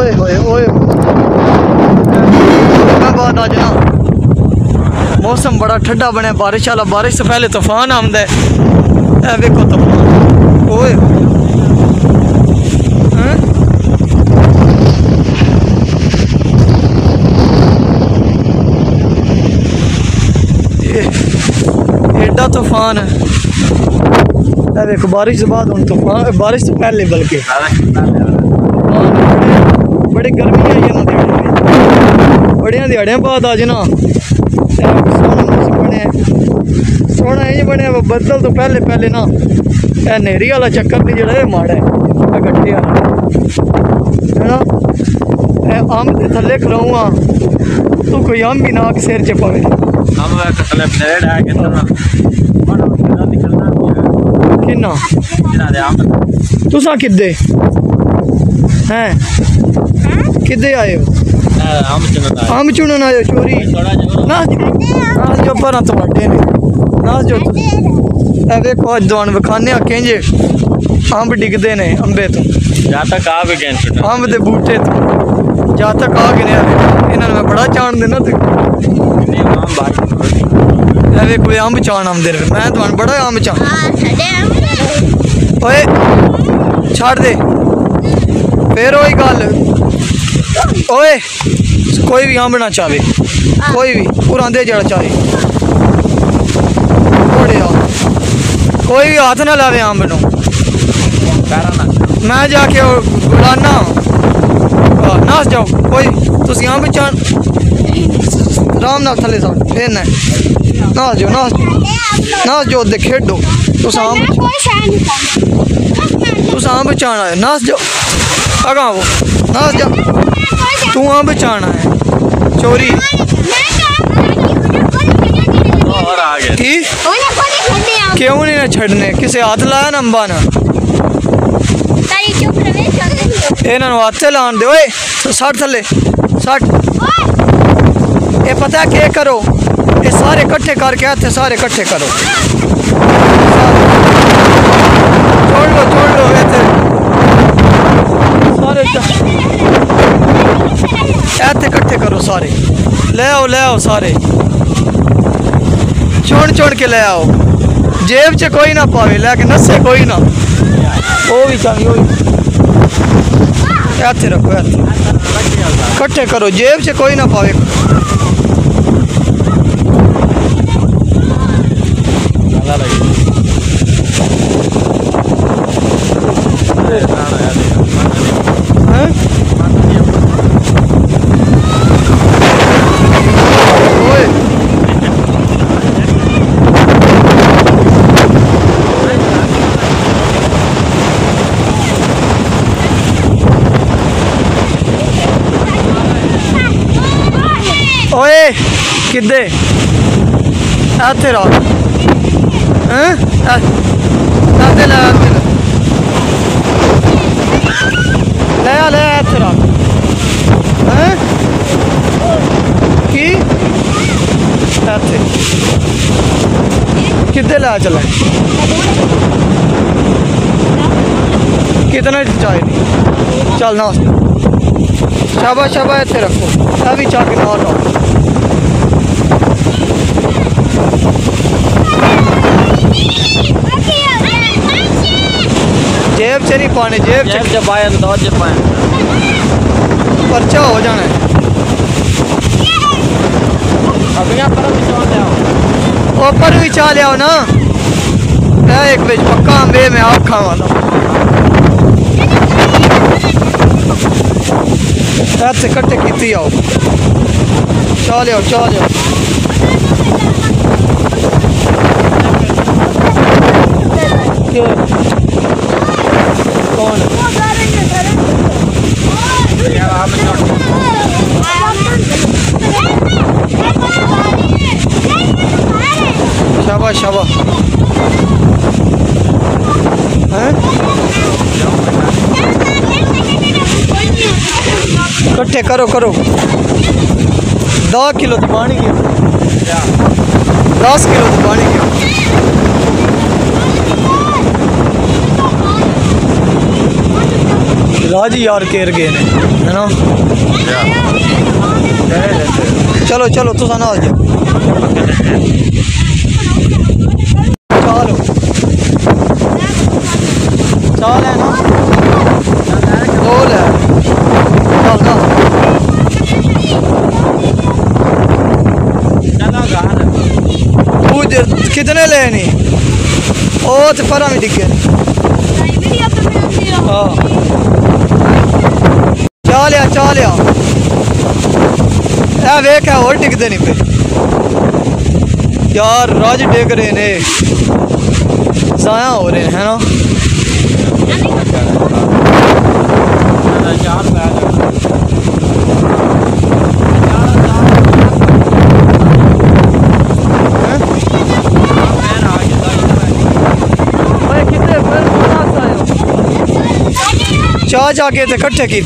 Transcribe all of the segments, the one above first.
ओए होए ओए बाद आज ना मौसम बड़ा ठंडा बने, बारिश वाला। बारिश से पहले तूफान आमदा है। देखो तूफान ओए एडा तूफान है। देखो बारिश से बाद हम तूफान, बारिश से पहले बल्कि बड़ी गर्मी आई है ना, बड़िया दिहाड़ियां बाद आज ना सोना मौसम बने, सोना इंज बने। बदल तो पहले पहले ना नेरी वाला चक्कर नहीं जड़ा माड़ा है गट्टे है ना। आम के थले खराऊँगा तो कोई आम भी ना सिर च पवे। किन्ना तुसा किदे हैं, किदे आए हो? आम चुनन आए हो? चोरी ना जो पर थोड़े ने ना जो देखो अज दवान विखाने किंज अंब डिगदे ने अंबे तो अंब दे बूटे तो जा तक आ गिने इन्होंने मैं बड़ा चाण देना। कोई अंब चाण आमदे मैं तो बड़ा अंब चाण ओए छाड़ दे फिर वही गल ओए कोई भी अंब ना चाहे, कोई भी पुरांदे जड़ा चाहे कोई भी हाथ ना लावे अंब नो। मैं जाके बुलाना नास जाओ कोई तुम अंब चाण आराम नाल थले सब फिर नास जाओ नास जाओ दे खेडो तुम अंब चाण आए नास जाओ अगा वो नास जा तू अंब चाण आए चोरी की क्यों नहीं ना छड़ने किसे हाथ लाया ना अंबा ना इन्होंने हाथे लान दे। ओए सट थले सट ये पता क्या करो ये सारे इकट्ठे करके हाथे सारे इकट्ठे करो छोड़ लो इतने सारे ऐसे इकट्ठे करो सारे ले आओ सारे छोड़ के ले आओ। जेब च कोई ना पावे लेके नसे कोई ना वो भी चाहिए ऐसे रखो ऐसे इकट्ठे करो जेब च कोई ना पावे। ओए किदे इत्थे रख ले इत्थे रख की इत्थे किदे ला चला कितना चाहिए चल ना शाबाश इत्थे रखो भी चाह के ना जेब च नहीं पाने जेब च पाए पर्चा हो जाना है। ऊपर भी चाह लिया ना एक बिच पक्का अंबे में आप खावा ऐसे कट्टे की आओ चाह लिया कौन शाबाश इकट्ठे करो 10 किलो तो पानी गया 10 किलो तो पानी गया। राजी यार केर गए ने है ना। चलो चलो तुस ना जाओ चलो चाल है ना दो ले कितने लेनी ओ तो परा में दिखे हाँ चालिया वेख है और टिकते नहीं पे यार राज टेक रहे ने जाया हो रहे हैं ना। चाह जाके तो कट्ठे की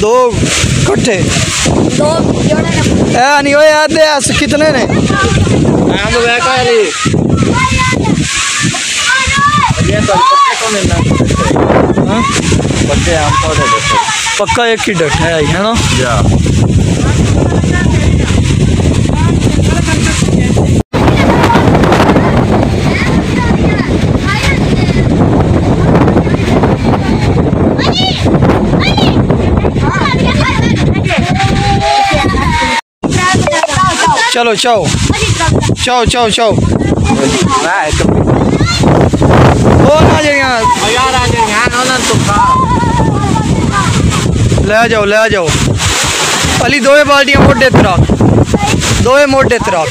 दो कट्ठे नहीं हो कितने ने पक्का एक ही डट है ना। चलो चाओ चाओ चाओ चाओ ले जाओ अली दोए बाल्टियां मोटे तराक दोए मोटे तराक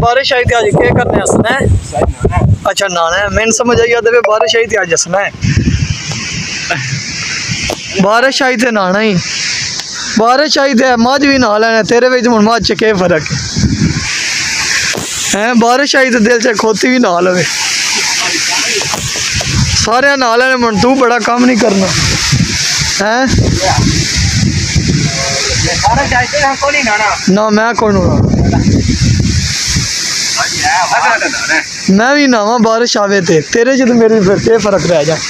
बारिश आई थी आज क्या करने हंसना है। अच्छा नहाना है मैंने समझ आई आते बारिश आई थी आज हंसना है। बारिश आई थे नहाना ही बारिश आई थे मज भी नहा लेना तेरे में हूँ मज च के फर्क है। बारिश आई तो दिल च खोती भी नहा लवे सारे नहा लेने मन तू बड़ा काम नहीं करना है ना मैं कौन मैं भी नहावा बारिश आवे थे तेरे च तो मेरे फिर के फर्क रह जाए।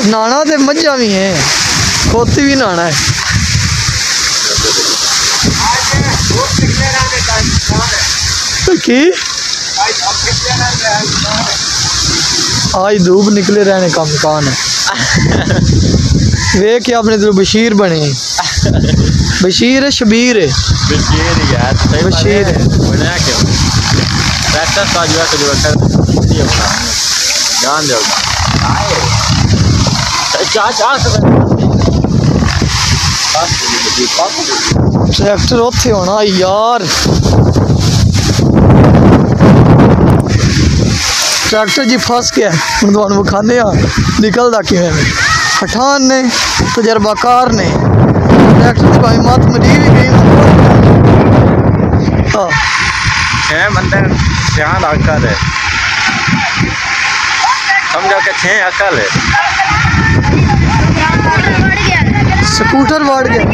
नहाना तो मजा भी है खोती भी नहाना है। की आज धूप निकले रहने का मकान है वे क्या अपने दिल बशीर बने बशीर है शबीर है बशीर है ट्रैक्टर उत्थे होना यार ट्रैक्टर जी फस गया हम तुहानू विखाने निकलदा किवें पठान ने तजर्बाकार ने ट्रैक्टर की भाई मत मरी भी गई बंदे ध्यान अकल है समझो कि 6 अकल है स्कूटर वाड़ गया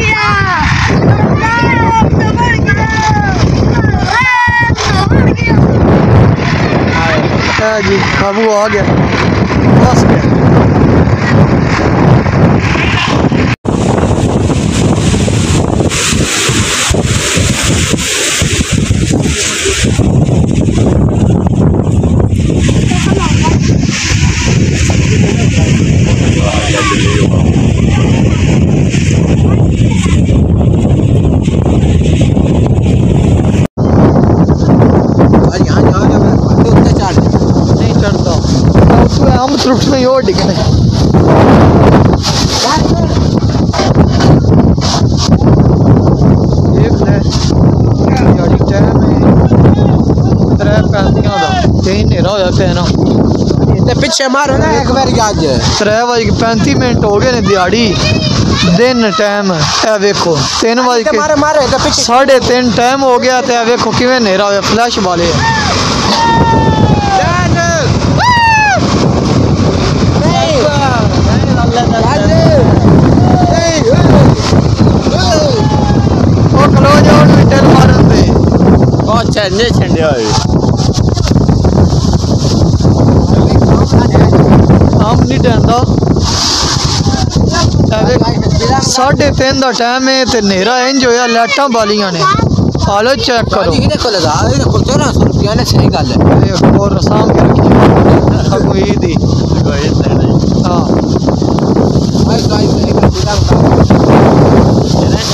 जी काबू आ गया फंस गया। हम त्रुट नहीं और डिगने पे ना ते पीछे मारो ना एक बार आज 3:35 हो गए ने दिहाड़ी दिन टाइम ए वेखो 3 मारे मारे तो पीछे 3:30 टाइम हो गया ते वेखो किवें नेरा होया फ्लैश वाले ओ खलो जाओ टेल मारन दे बहुत छंडे छंडे होए आम नहीं टहंदा 3:30 का टाइम है ते नेरा इंज होया लाइटां बालियां ने हालो चेक करो देखो लगा देखो 1300 रुपया ने सही गल है देखो और रसाम के रखी कोई दी कोई नहीं हां भाई भाई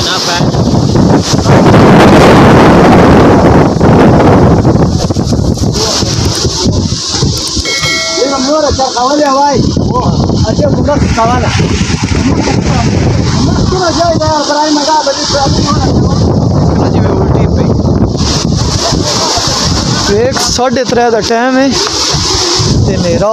ना पैन मोर अच्छा खावाले भाई अच्छा मुंडा खावाला कितना जाएगा यार बराई मगा बड़ी जी में उल्टी पे एक 3:30 का टाइम है ते नेरा